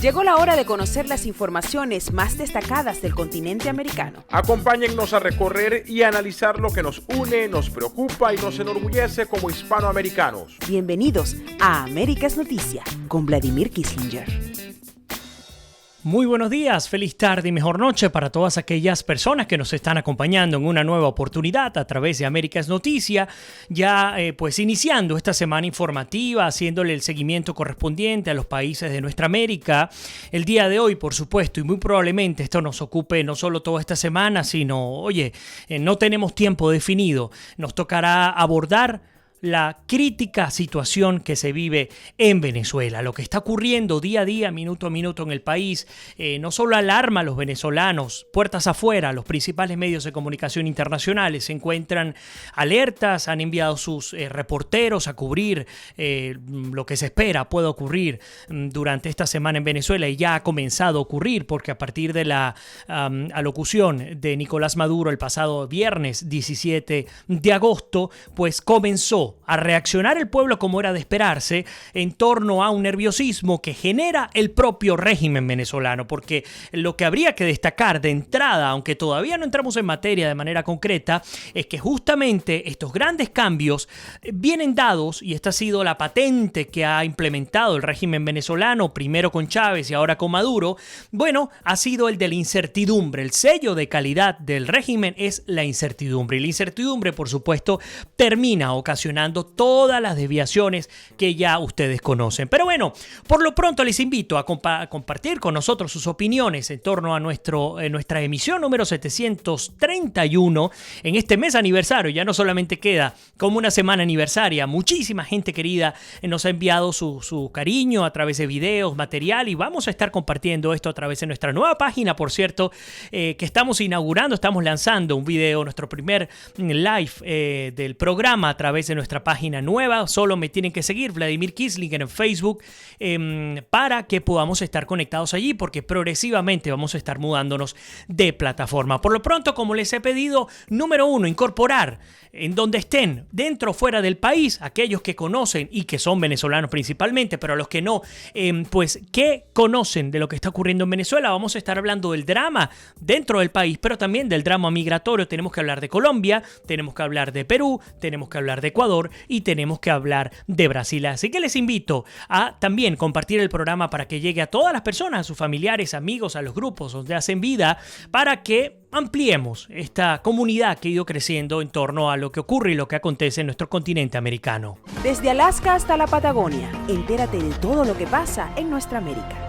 Llegó la hora de conocer las informaciones más destacadas del continente americano. Acompáñennos a recorrer y analizar lo que nos une, nos preocupa y nos enorgullece como hispanoamericanos. Bienvenidos a Américas Noticia con Vladimir Kissinger. Muy buenos días, feliz tarde y mejor noche para todas aquellas personas que nos están acompañando en una nueva oportunidad a través de Américas Noticia, ya pues iniciando esta semana informativa, haciéndole el seguimiento correspondiente a los países de nuestra América. El día de hoy, por supuesto, y muy probablemente esto nos ocupe no solo toda esta semana, sino, no tenemos tiempo definido, nos tocará abordar la crítica situación que se vive en Venezuela. Lo que está ocurriendo día a día, minuto a minuto en el país, no solo alarma a los venezolanos, puertas afuera, los principales medios de comunicación internacionales se encuentran alertas, han enviado sus reporteros a cubrir lo que se espera pueda ocurrir durante esta semana en Venezuela, y ya ha comenzado a ocurrir porque a partir de la alocución de Nicolás Maduro el pasado viernes 17 de agosto, pues comenzó a reaccionar el pueblo como era de esperarse en torno a un nerviosismo que genera el propio régimen venezolano, porque lo que habría que destacar de entrada, aunque todavía no entramos en materia de manera concreta, es que justamente estos grandes cambios vienen dados, y esta ha sido la patente que ha implementado el régimen venezolano, primero con Chávez y ahora con Maduro, ha sido el de la incertidumbre. El sello de calidad del régimen es la incertidumbre, y la incertidumbre, por supuesto, termina ocasionando todas las desviaciones que ya ustedes conocen. Pero por lo pronto les invito a compartir con nosotros sus opiniones en torno a nuestra emisión número 731 en este mes aniversario. Ya no solamente queda como una semana aniversaria, muchísima gente querida nos ha enviado su cariño a través de videos, material, y vamos a estar compartiendo esto a través de nuestra nueva página, por cierto, que estamos inaugurando, estamos lanzando un video, nuestro primer live del programa a través de nuestra página nueva. Solo me tienen que seguir, Vladimir Kissinger, en Facebook, para que podamos estar conectados allí, porque progresivamente vamos a estar mudándonos de plataforma. Por lo pronto, como les he pedido, número 1, incorporar en donde estén, dentro o fuera del país, aquellos que conocen y que son venezolanos principalmente, pero a los que no, ¿qué conocen de lo que está ocurriendo en Venezuela? Vamos a estar hablando del drama dentro del país, pero también del drama migratorio. Tenemos que hablar de Colombia, tenemos que hablar de Perú, tenemos que hablar de Ecuador y tenemos que hablar de Brasil. Así que les invito a también compartir el programa para que llegue a todas las personas, a sus familiares, amigos, a los grupos donde hacen vida, para que ampliemos esta comunidad que ha ido creciendo en torno a lo que ocurre y lo que acontece en nuestro continente americano. Desde Alaska hasta la Patagonia, entérate de todo lo que pasa en nuestra América.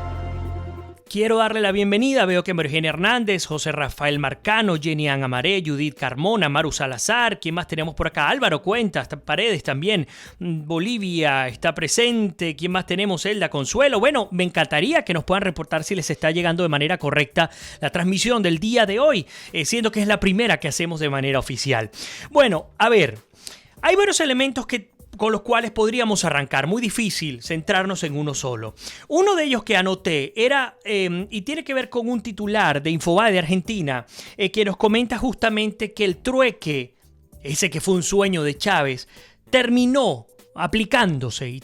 Quiero darle la bienvenida, veo que Eugenia Hernández, José Rafael Marcano, Jenny Ann Amaré, Judith Carmona, Maru Salazar, ¿quién más tenemos por acá? Álvaro Cuentas, Paredes también, Bolivia está presente, ¿quién más tenemos? Elda Consuelo. Me encantaría que nos puedan reportar si les está llegando de manera correcta la transmisión del día de hoy, siendo que es la primera que hacemos de manera oficial. Hay varios elementos con los cuales podríamos arrancar. Muy difícil centrarnos en uno solo. Uno de ellos que anoté era, y tiene que ver con un titular de Infobae de Argentina, que nos comenta justamente que el trueque, ese que fue un sueño de Chávez, terminó aplicándose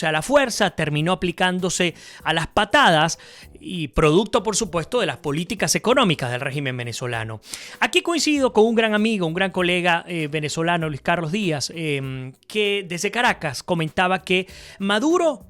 a la fuerza, terminó aplicándose a las patadas, y producto, por supuesto, de las políticas económicas del régimen venezolano. Aquí coincido con un gran amigo, un gran colega venezolano, Luis Carlos Díaz, que desde Caracas comentaba que Maduro,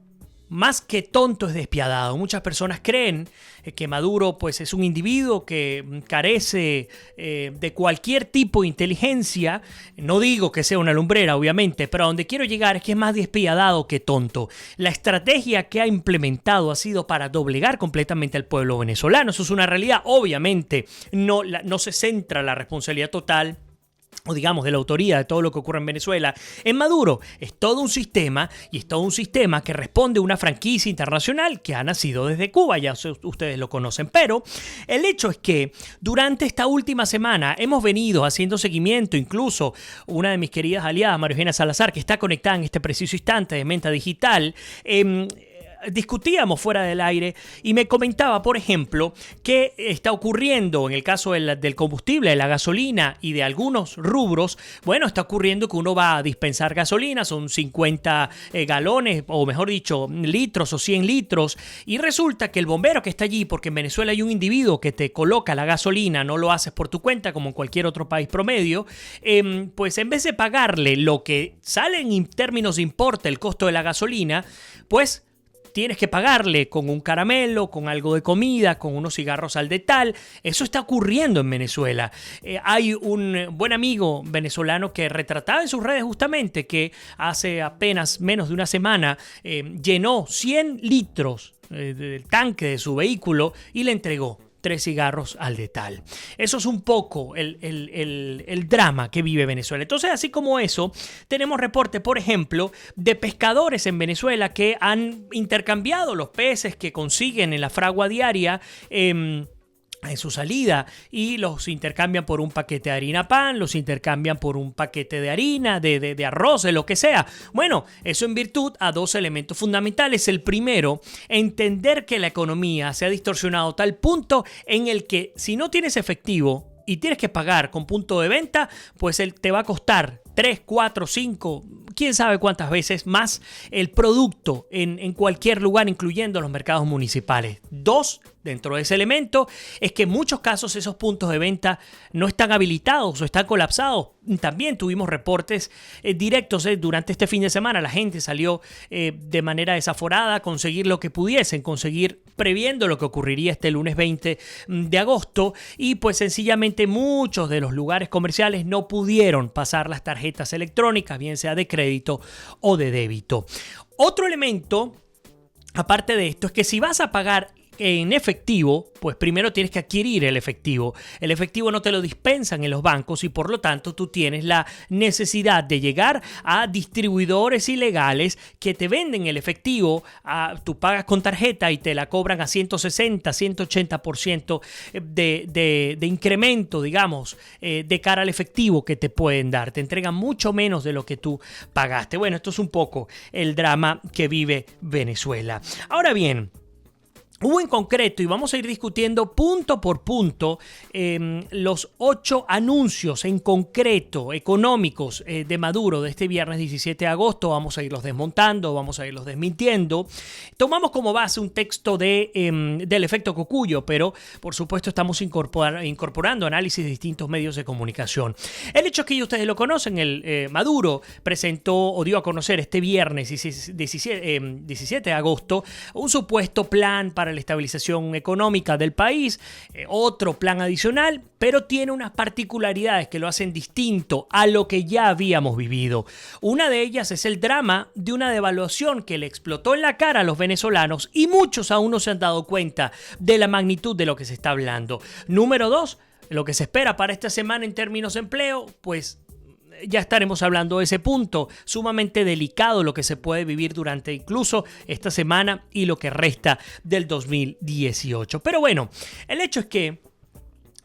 más que tonto, es despiadado. Muchas personas creen que Maduro es un individuo que carece de cualquier tipo de inteligencia. No digo que sea una lumbrera, obviamente, pero a donde quiero llegar es que es más despiadado que tonto. La estrategia que ha implementado ha sido para doblegar completamente al pueblo venezolano. Eso es una realidad. Obviamente no se centra la responsabilidad total, o digamos de la autoría de todo lo que ocurre en Venezuela en Maduro. Es todo un sistema, y es todo un sistema que responde a una franquicia internacional que ha nacido desde Cuba, ya ustedes lo conocen. Pero el hecho es que durante esta última semana hemos venido haciendo seguimiento, incluso una de mis queridas aliadas, María Eugenia Salazar, que está conectada en este preciso instante de Menta Digital, discutíamos fuera del aire y me comentaba, por ejemplo, que está ocurriendo en el caso del combustible, de la gasolina y de algunos rubros. Bueno, está ocurriendo que uno va a dispensar gasolina, son 50 galones, o mejor dicho, litros o 100 litros, y resulta que el bombero que está allí, porque en Venezuela hay un individuo que te coloca la gasolina, no lo haces por tu cuenta como en cualquier otro país promedio, pues en vez de pagarle lo que sale en términos de importe el costo de la gasolina, pues tienes que pagarle con un caramelo, con algo de comida, con unos cigarros al detal. Eso está ocurriendo en Venezuela. Hay un buen amigo venezolano que retrataba en sus redes justamente que hace apenas menos de una semana llenó 100 litros del tanque de su vehículo y le entregó 3 cigarros al detal. Eso es un poco el drama que vive Venezuela. Entonces, así como eso, tenemos reportes, por ejemplo, de pescadores en Venezuela que han intercambiado los peces que consiguen en la fragua diaria en su salida y los intercambian por un paquete de harina pan, los intercambian por un paquete de harina, de arroz, de lo que sea. Bueno, eso en virtud a 2 elementos fundamentales. El primero, entender que la economía se ha distorsionado a tal punto en el que si no tienes efectivo y tienes que pagar con punto de venta, pues te va a costar 3, 4, 5, quién sabe cuántas veces más el producto en cualquier lugar, incluyendo los mercados municipales. 2, dentro de ese elemento, es que en muchos casos esos puntos de venta no están habilitados o están colapsados. También tuvimos reportes directos durante este fin de semana. La gente salió de manera desaforada a conseguir lo que pudiesen, conseguir previendo lo que ocurriría este lunes 20 de agosto y pues sencillamente muchos de los lugares comerciales no pudieron pasar las tarjetas electrónicas, bien sea de crédito o de débito. Otro elemento, aparte de esto, es que si vas a pagar en efectivo, pues primero tienes que adquirir el efectivo. El efectivo no te lo dispensan en los bancos y por lo tanto tú tienes la necesidad de llegar a distribuidores ilegales que te venden el efectivo. Tú pagas con tarjeta y te la cobran a 160, 180% de incremento, digamos, de cara al efectivo que te pueden dar. Te entregan mucho menos de lo que tú pagaste. Bueno, esto es un poco el drama que vive Venezuela. Ahora bien, hubo en concreto, y vamos a ir discutiendo punto por punto, los 8 anuncios en concreto económicos de Maduro de este viernes 17 de agosto. Vamos a irlos desmontando, vamos a irlos desmintiendo. Tomamos como base un texto del efecto Cocuyo, pero por supuesto estamos incorporando análisis de distintos medios de comunicación. El hecho es que ustedes lo conocen, Maduro presentó o dio a conocer este viernes 17 de agosto un supuesto plan para la estabilización económica del país, otro plan adicional, pero tiene unas particularidades que lo hacen distinto a lo que ya habíamos vivido. Una de ellas es el drama de una devaluación que le explotó en la cara a los venezolanos y muchos aún no se han dado cuenta de la magnitud de lo que se está hablando. Número 2, lo que se espera para esta semana en términos de empleo, pues ya estaremos hablando de ese punto, sumamente delicado lo que se puede vivir durante incluso esta semana y lo que resta del 2018. Pero bueno, el hecho es que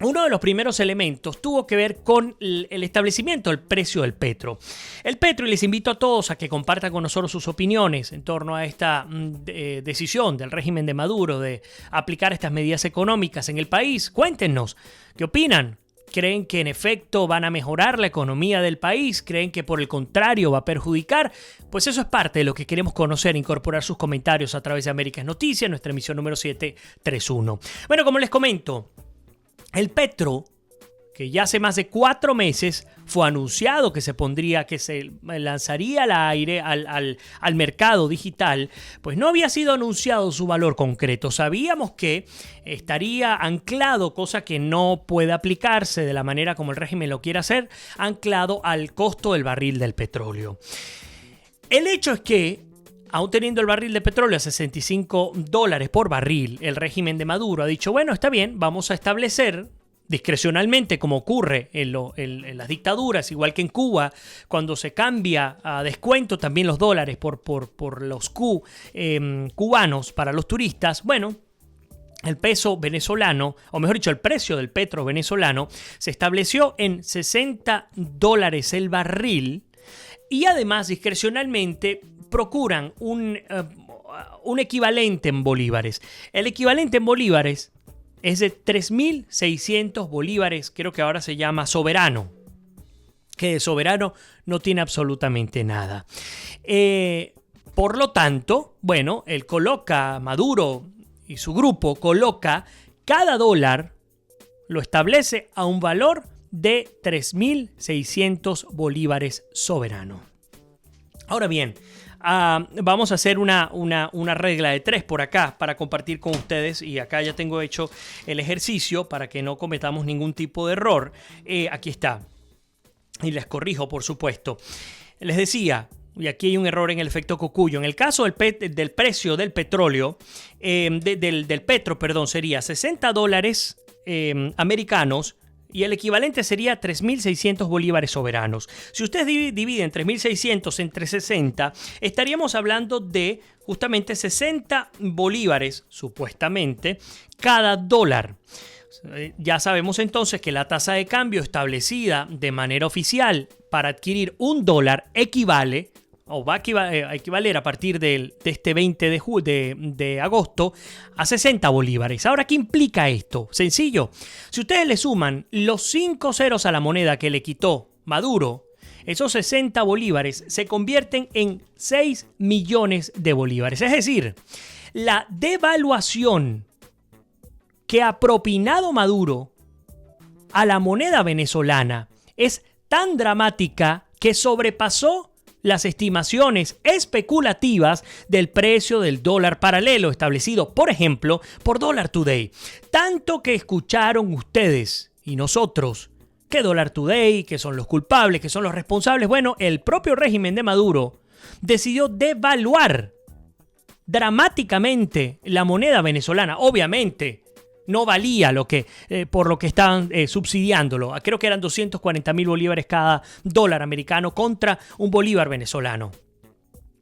uno de los primeros elementos tuvo que ver con el establecimiento del precio del petro. El petro, y les invito a todos a que compartan con nosotros sus opiniones en torno a esta decisión del régimen de Maduro de aplicar estas medidas económicas en el país. Cuéntenos, ¿qué opinan? ¿Creen que en efecto van a mejorar la economía del país? ¿Creen que por el contrario va a perjudicar? Pues eso es parte de lo que queremos conocer, incorporar sus comentarios a través de Américas Noticias, nuestra emisión número 731. Bueno, como les comento, el petro, que ya hace más de 4 meses fue anunciado que se lanzaría al aire, al mercado digital, pues no había sido anunciado su valor concreto. Sabíamos que estaría anclado, cosa que no puede aplicarse de la manera como el régimen lo quiere hacer, anclado al costo del barril del petróleo. El hecho es que, aún teniendo el barril de petróleo a $65 por barril, el régimen de Maduro ha dicho, bueno, está bien, vamos a establecer discrecionalmente, como ocurre en las dictaduras, igual que en Cuba, cuando se cambia a descuento también los dólares por los cubanos para los turistas. Bueno, el peso venezolano, o mejor dicho, el precio del petro venezolano se estableció en $60 el barril y además discrecionalmente procuran un equivalente en bolívares. El equivalente en bolívares es de 3.600 bolívares, creo que ahora se llama soberano, que de soberano no tiene absolutamente nada. Por lo tanto, bueno, él coloca, Maduro y su grupo coloca cada dólar, lo establece a un valor de 3.600 bolívares soberano. Ahora bien, vamos a hacer una regla de 3 por acá para compartir con ustedes, y acá ya tengo hecho el ejercicio para que no cometamos ningún tipo de error. Aquí está, y les corrijo, por supuesto. Les decía, y aquí hay un error en el efecto Cocuyo. En el caso del precio del petróleo, del petro, perdón, sería $60 americanos, y el equivalente sería 3.600 bolívares soberanos. Si ustedes dividen 3.600 entre 60, estaríamos hablando de justamente 60 bolívares, supuestamente, cada dólar. Ya sabemos entonces que la tasa de cambio establecida de manera oficial para adquirir un dólar equivale, o va a equivaler a partir de este 20 de agosto a 60 bolívares. Ahora, ¿qué implica esto? Sencillo. Si ustedes le suman los 5 ceros a la moneda que le quitó Maduro, esos 60 bolívares se convierten en 6 millones de bolívares. Es decir, la devaluación que ha propinado Maduro a la moneda venezolana es tan dramática que sobrepasó las estimaciones especulativas del precio del dólar paralelo establecido, por ejemplo, por Dollar Today. Tanto que escucharon ustedes y nosotros que Dollar Today, que son los culpables, que son los responsables. Bueno, el propio régimen de Maduro decidió devaluar dramáticamente la moneda venezolana. Obviamente, no valía por lo que estaban subsidiándolo. Creo que eran 240.000 bolívares cada dólar americano contra un bolívar venezolano.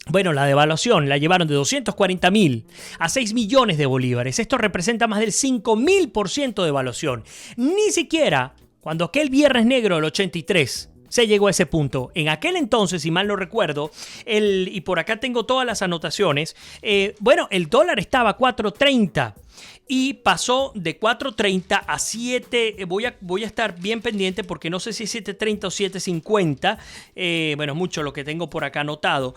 Bueno, la devaluación la llevaron de 240.000 a 6 millones de bolívares. Esto representa más del 5.000% de devaluación. Ni siquiera cuando aquel Viernes Negro del 83 se llegó a ese punto. En aquel entonces, si mal no recuerdo, y por acá tengo todas las anotaciones, el dólar estaba a 4.30 y pasó de 4.30 a 7. Voy a estar bien pendiente porque no sé si es 7.30 o 7.50. Es mucho lo que tengo por acá anotado.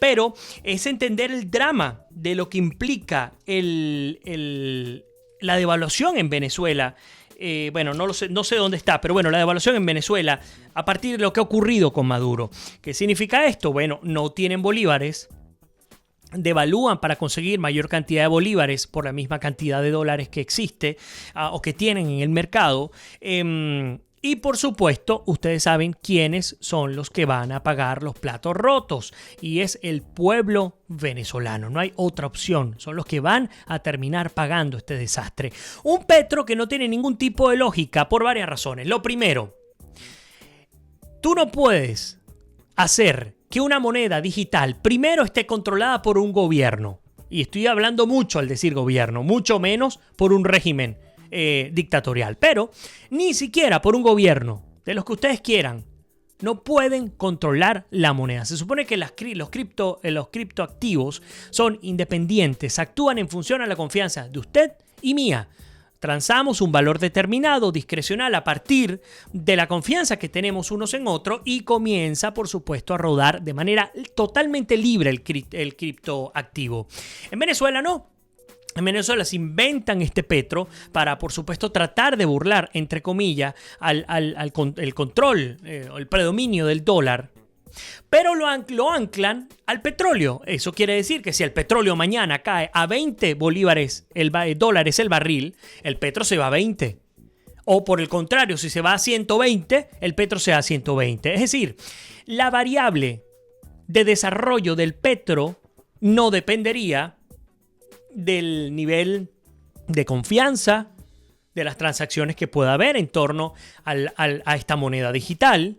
Pero es entender el drama de lo que implica la devaluación en Venezuela. No sé dónde está, pero la devaluación en Venezuela a partir de lo que ha ocurrido con Maduro. ¿Qué significa esto? Bueno, no tienen bolívares, devalúan para conseguir mayor cantidad de bolívares por la misma cantidad de dólares que existe o que tienen en el mercado. Y por supuesto, ustedes saben quiénes son los que van a pagar los platos rotos. Y es el pueblo venezolano. No hay otra opción. Son los que van a terminar pagando este desastre. Un petro que no tiene ningún tipo de lógica por varias razones. Lo primero, tú no puedes hacer que una moneda digital primero esté controlada por un gobierno. Y estoy hablando mucho al decir gobierno, mucho menos por un régimen dictatorial, pero ni siquiera por un gobierno de los que ustedes quieran no pueden controlar la moneda. Se supone que los criptoactivos son independientes, actúan en función a la confianza de usted y mía. Transamos un valor determinado, discrecional, a partir de la confianza que tenemos unos en otros y comienza, por supuesto, a rodar de manera totalmente libre el criptoactivo. En Venezuela no. En Venezuela se inventan este petro para, por supuesto, tratar de burlar, entre comillas, el control, el predominio del dólar. Pero lo anclan al petróleo. Eso quiere decir que si el petróleo mañana cae a 20 dólares el barril, el petro se va a 20. O por el contrario, si se va a 120, el petro se va a 120. Es decir, la variable de desarrollo del petro no dependería del nivel de confianza de las transacciones que pueda haber en torno a esta moneda digital,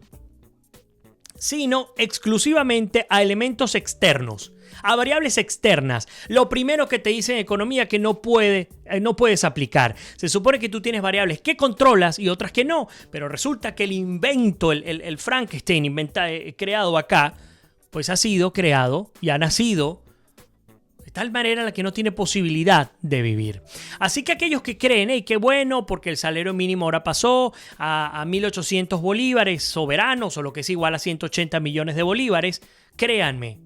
sino exclusivamente a elementos externos, a variables externas. Lo primero que te dicen en economía que no puedes aplicar. Se supone que tú tienes variables que controlas y otras que no, pero resulta que el invento, el Frankenstein creado acá, pues ha sido creado y ha nacido de tal manera en la que no tiene posibilidad de vivir. Así que aquellos que creen, hey, qué bueno, porque el salario mínimo ahora pasó a 1.800 bolívares soberanos, o lo que es igual a 180 millones de bolívares, créanme,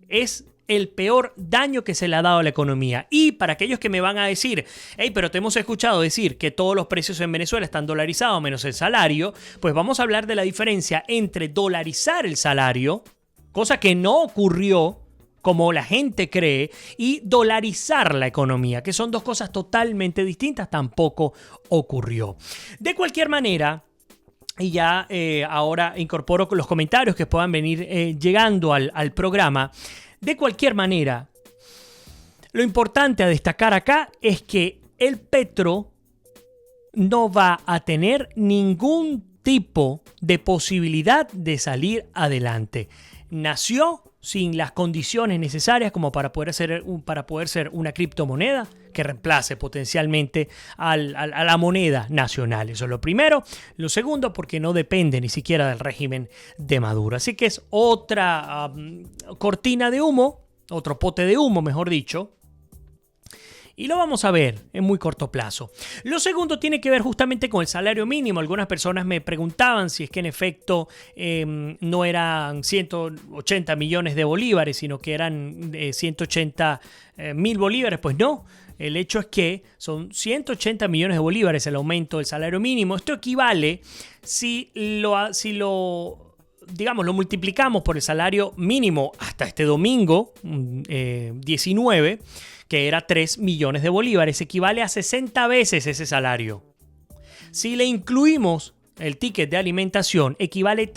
es el peor daño que se le ha dado a la economía. Y para aquellos que me van a decir, hey, pero te hemos escuchado decir que todos los precios en Venezuela están dolarizados menos el salario, pues vamos a hablar de la diferencia entre dolarizar el salario, cosa que no ocurrió como la gente cree, y dolarizar la economía, que son dos cosas totalmente distintas, tampoco ocurrió. De cualquier manera, y ya ahora incorporo los comentarios que puedan venir llegando al programa. De cualquier manera, lo importante a destacar acá es que el petro no va a tener ningún tipo de posibilidad de salir adelante. Nació sin las condiciones necesarias como para poder ser una criptomoneda que reemplace potencialmente a la moneda nacional. Eso es lo primero. Lo segundo, porque no depende ni siquiera del régimen de Maduro. Así que es otra cortina de humo, otro pote de humo, mejor dicho. Y lo vamos a ver en muy corto plazo. Lo segundo tiene que ver justamente con el salario mínimo. Algunas personas me preguntaban si es que en efecto no eran 180 millones de bolívares, sino que eran 180 mil bolívares. Pues no, el hecho es que son 180 millones de bolívares el aumento del salario mínimo. Esto equivale si lo multiplicamos por el salario mínimo hasta este domingo 19, que era 3 millones de bolívares, equivale a 60 veces ese salario. Si le incluimos el ticket de alimentación, equivale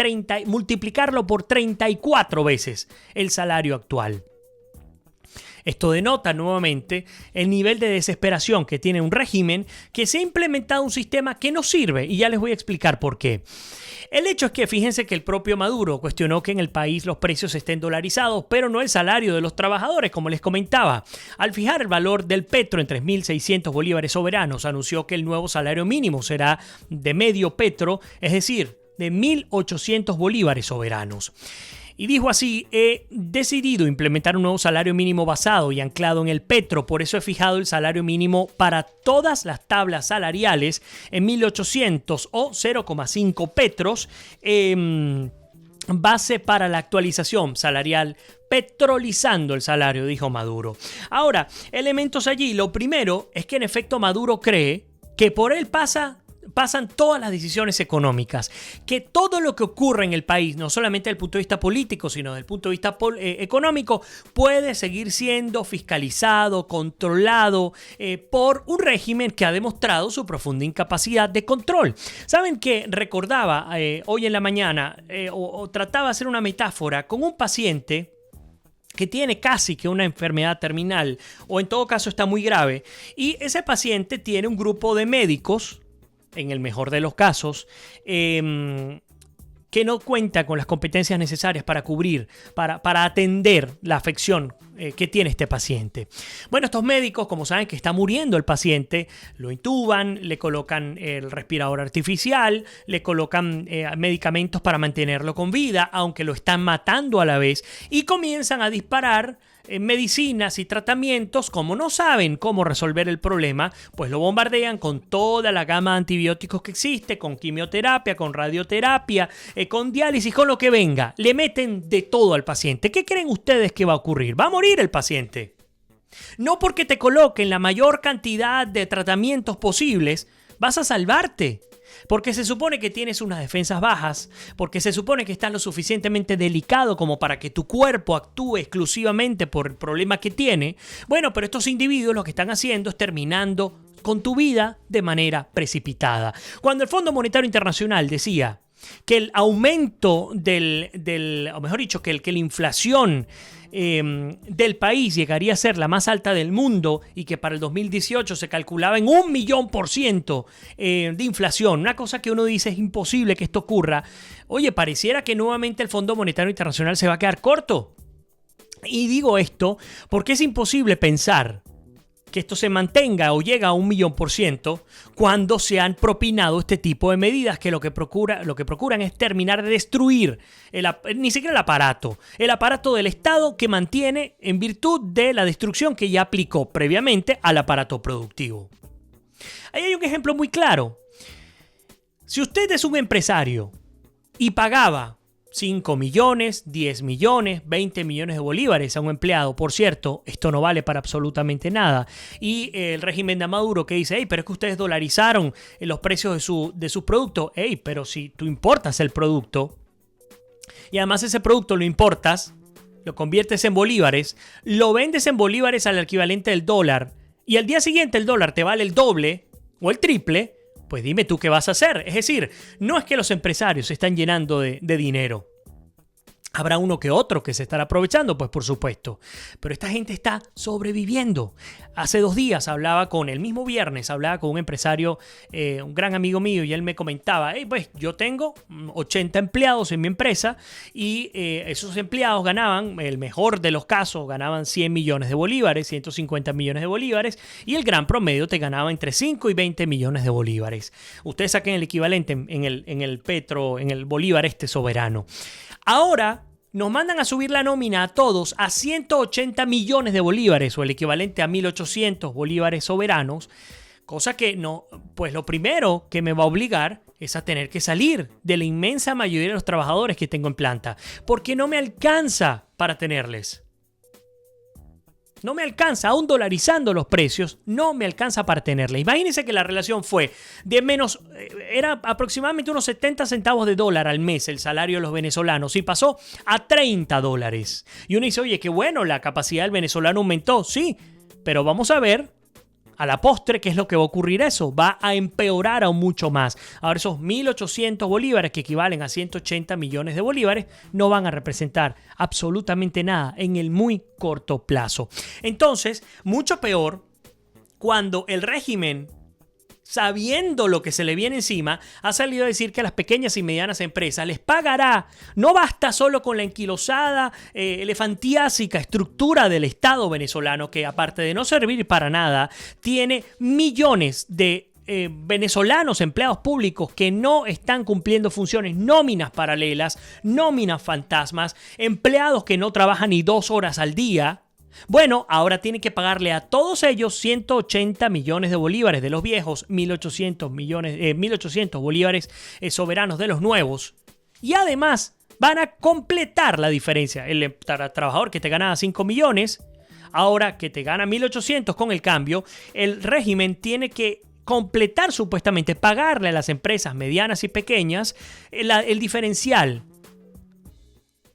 multiplicarlo por 34 veces el salario actual. Esto denota nuevamente el nivel de desesperación que tiene un régimen que se ha implementado un sistema que no sirve, y ya les voy a explicar por qué. El hecho es que fíjense que el propio Maduro cuestionó que en el país los precios estén dolarizados, pero no el salario de los trabajadores, como les comentaba. Al fijar el valor del petro en 3.600 bolívares soberanos, anunció que el nuevo salario mínimo será de medio petro, es decir, de 1.800 bolívares soberanos. Y dijo así: he decidido implementar un nuevo salario mínimo basado y anclado en el petro, por eso he fijado el salario mínimo para todas las tablas salariales en 1.800 o 0,5 petros, base para la actualización salarial, petrolizando el salario, dijo Maduro. Ahora, elementos allí. Lo primero es que en efecto Maduro cree que por él pasan todas las decisiones económicas, que todo lo que ocurre en el país, no solamente desde el punto de vista político, sino desde el punto de vista económico, puede seguir siendo fiscalizado, controlado por un régimen que ha demostrado su profunda incapacidad de control. ¿Saben qué? Recordaba hoy en la mañana, o trataba de hacer una metáfora con un paciente que tiene casi que una enfermedad terminal, o en todo caso está muy grave, y ese paciente tiene un grupo de médicos, en el mejor de los casos, que no cuenta con las competencias necesarias para cubrir, para atender la afección que tiene este paciente. Bueno, estos médicos, como saben que está muriendo el paciente, lo intuban, le colocan el respirador artificial, le colocan medicamentos para mantenerlo con vida, aunque lo están matando a la vez, y comienzan a disparar medicinas y tratamientos. Como no saben cómo resolver el problema, pues lo bombardean con toda la gama de antibióticos que existe, con quimioterapia, con radioterapia, con diálisis, con lo que venga. Le meten de todo al paciente. ¿Qué creen ustedes que va a ocurrir? Va a morir el paciente. No porque te coloquen la mayor cantidad de tratamientos posibles vas a salvarte. Porque se supone que tienes unas defensas bajas, porque se supone que estás lo suficientemente delicado como para que tu cuerpo actúe exclusivamente por el problema que tiene. Bueno, pero estos individuos lo que están haciendo es terminando con tu vida de manera precipitada. Cuando el Fondo Monetario Internacional decía que el aumento o mejor dicho, que la inflación del país llegaría a ser la más alta del mundo y que para el 2018 se calculaba en 1.000.000% de inflación, una cosa que uno dice es imposible que esto ocurra. Oye, pareciera que nuevamente el Fondo Monetario Internacional se va a quedar corto. Y digo esto porque es imposible pensar que esto se mantenga o llega a 1.000.000% cuando se han propinado este tipo de medidas que lo que procuran es terminar de destruir ni siquiera el aparato del Estado que mantiene en virtud de la destrucción que ya aplicó previamente al aparato productivo. Ahí hay un ejemplo muy claro. Si usted es un empresario y pagaba 5 millones, 10 millones, 20 millones de bolívares a un empleado. Por cierto, esto no vale para absolutamente nada. Y el régimen de Maduro que dice, pero es que ustedes dolarizaron los precios de sus productos. Pero si tú importas el producto y además ese producto lo importas, lo conviertes en bolívares, lo vendes en bolívares al equivalente del dólar y al día siguiente el dólar te vale el doble o el triple, pues dime tú qué vas a hacer. Es decir, no es que los empresarios se están llenando de dinero. Habrá uno que otro que se estará aprovechando, pues por supuesto. Pero esta gente está sobreviviendo. Hace 2 días el mismo viernes hablaba con un empresario, un gran amigo mío, y él me comentaba, pues yo tengo 80 empleados en mi empresa y esos empleados ganaban, el mejor de los casos, ganaban 100 millones de bolívares, 150 millones de bolívares, y el gran promedio te ganaba entre 5 y 20 millones de bolívares. Ustedes saquen el equivalente en el bolívar soberano. Ahora nos mandan a subir la nómina a todos a 180 millones de bolívares o el equivalente a 1.800 bolívares soberanos, cosa que no, pues lo primero que me va a obligar es a tener que salir de la inmensa mayoría de los trabajadores que tengo en planta, porque no me alcanza para tenerles. No me alcanza, aún dolarizando los precios, no me alcanza para tenerle. Imagínense que la relación fue de era aproximadamente unos 70 centavos de dólar al mes el salario de los venezolanos y pasó a $30. Y uno dice, oye, qué bueno, la capacidad del venezolano aumentó, sí, pero vamos a ver a la postre qué es lo que va a ocurrir eso. Va a empeorar aún mucho más. Ahora esos 1.800 bolívares que equivalen a 180 millones de bolívares no van a representar absolutamente nada en el muy corto plazo. Entonces, mucho peor cuando el régimen, sabiendo lo que se le viene encima, ha salido a decir que a las pequeñas y medianas empresas les pagará. No basta solo con la enquilosada, elefantiásica estructura del Estado venezolano, que aparte de no servir para nada, tiene millones de venezolanos empleados públicos que no están cumpliendo funciones, nóminas paralelas, nóminas fantasmas, empleados que no trabajan ni 2 horas al día. Bueno, ahora tienen que pagarle a todos ellos 180 millones de bolívares de los viejos, 1.800 bolívares soberanos de los nuevos. Y además van a completar la diferencia. El trabajador que te ganaba 5 millones, ahora que te gana 1.800 con el cambio, el régimen tiene que completar supuestamente, pagarle a las empresas medianas y pequeñas el diferencial,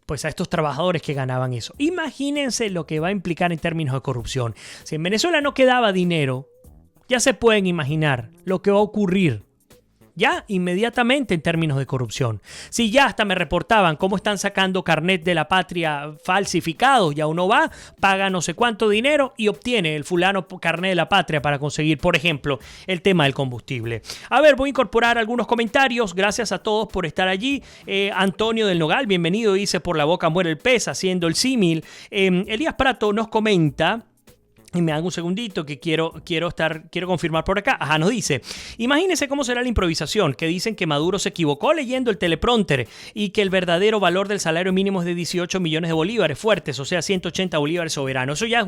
pues a estos trabajadores que ganaban eso. Imagínense lo que va a implicar en términos de corrupción. Si en Venezuela no quedaba dinero, ya se pueden imaginar lo que va a ocurrir ya inmediatamente en términos de corrupción. Si ya hasta me reportaban cómo están sacando carnet de la patria falsificados, ya uno va, paga no sé cuánto dinero y obtiene el fulano carnet de la patria para conseguir, por ejemplo, el tema del combustible. A ver, voy a incorporar algunos comentarios. Gracias a todos por estar allí. Antonio del Nogal, bienvenido, dice: por la boca muere el pez, haciendo el símil. Elías Prato nos comenta, y me hago un segundito que quiero confirmar por acá. Ajá, nos dice: imagínense cómo será la improvisación, que dicen que Maduro se equivocó leyendo el teleprompter y que el verdadero valor del salario mínimo es de 18 millones de bolívares fuertes, o sea, 180 bolívares soberanos. Eso ya,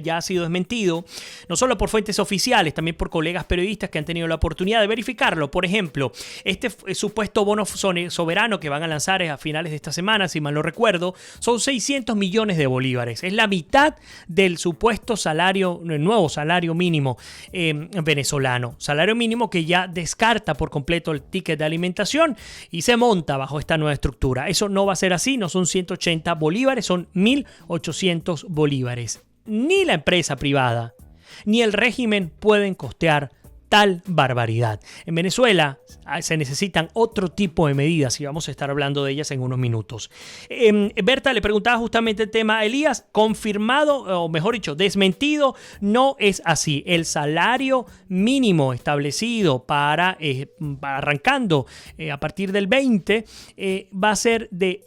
ya ha sido desmentido, no solo por fuentes oficiales, también por colegas periodistas que han tenido la oportunidad de verificarlo. Por ejemplo, este supuesto bono soberano que van a lanzar a finales de esta semana, si mal no recuerdo, son 600 millones de bolívares. Es la mitad del supuesto el nuevo salario mínimo venezolano. Salario mínimo que ya descarta por completo el ticket de alimentación y se monta bajo esta nueva estructura. Eso no va a ser así, no son 180 bolívares, son 1.800 bolívares. Ni la empresa privada ni el régimen pueden costear tal barbaridad. En Venezuela se necesitan otro tipo de medidas y vamos a estar hablando de ellas en unos minutos. Berta le preguntaba justamente el tema a Elías. Confirmado, o mejor dicho, desmentido, no es así. El salario mínimo establecido para arrancando a partir del 20 va a ser de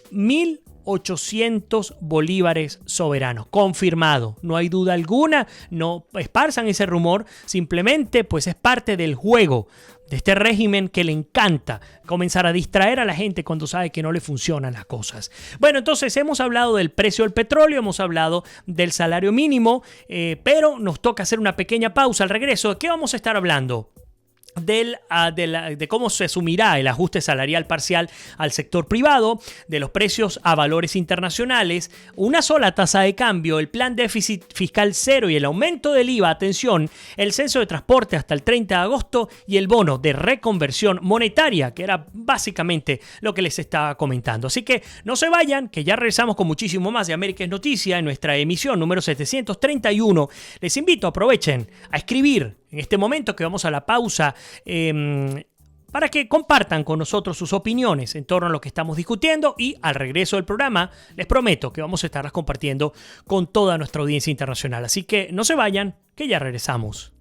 800 bolívares soberanos. Confirmado, no hay duda alguna. No esparzan ese rumor, simplemente pues es parte del juego de este régimen que le encanta comenzar a distraer a la gente cuando sabe que no le funcionan las cosas. Bueno, entonces hemos hablado del precio del petróleo, hemos hablado del salario mínimo, pero nos toca hacer una pequeña pausa. Al regreso, ¿de qué vamos a estar hablando? De cómo se asumirá el ajuste salarial parcial al sector privado, de los precios a valores internacionales, una sola tasa de cambio, el plan déficit fiscal cero y el aumento del IVA, atención, el censo de transporte hasta el 30 de agosto y el bono de reconversión monetaria, que era básicamente lo que les estaba comentando. Así que no se vayan, que ya regresamos con muchísimo más de América es Noticia en nuestra emisión número 731. Les invito, aprovechen a escribir en este momento que vamos a la pausa, para que compartan con nosotros sus opiniones en torno a lo que estamos discutiendo, y al regreso del programa les prometo que vamos a estarlas compartiendo con toda nuestra audiencia internacional. Así que no se vayan, que ya regresamos.